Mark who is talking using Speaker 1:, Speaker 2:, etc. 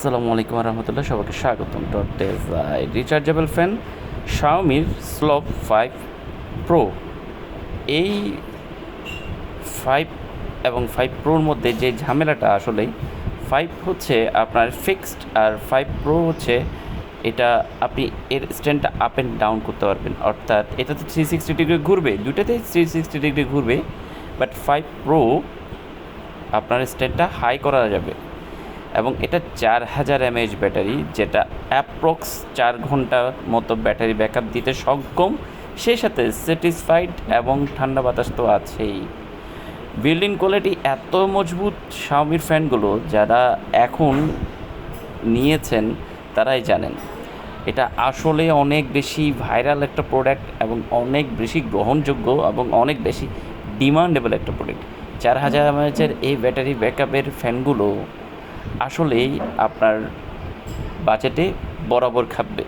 Speaker 1: আসসালামু আলাইকুম রহমতুল্লাহ, সবাইকে স্বাগতম। ডট ডিভাই রিচার্জেবল ফ্যান শাওমির স্লপ 5 প্রো। এই 5 এবং 5 প্রোর মধ্যে যে ঝামেলাটা, আসলে 5 হচ্ছে আপনার ফিক্সড আর 5 প্রো হচ্ছে এটা আপনি এর স্ট্যান্ডটা আপ অ্যান্ড ডাউন করতে পারবেন, অর্থাৎ এটাতে 360 ডিগ্রি ঘুরবে, দুইটাতে 360 ডিগ্রি ঘুরবে। বাট 5 প্রো আপনার স্ট্যান্ডটা হাই করা যাবে এবং এটা 4000 mAh ব্যাটারি, যেটা অ্যাপ্রক্স 4 ঘন্টার মতো ব্যাটারি ব্যাকআপ দিতে সক্ষম। সেই সাথে স্যাটিসফাইড এবং ঠান্ডা বাতাস তো আছেই। বিল্ড ইন কোয়ালিটি এত মজবুত শাওমির ফ্যানগুলো, যারা এখন নিয়েছেন তারাই জানেন এটা আসলে অনেক বেশি ভাইরাল একটা প্রোডাক্ট এবং অনেক বেশি গ্রহণযোগ্য এবং অনেক বেশি ডিমান্ডেবল একটা প্রোডাক্ট। 4000 mAh এই ব্যাটারি ব্যাকআপের ফ্যানগুলো আসলেই আপনার বাজেটে বরাবর খাপবে।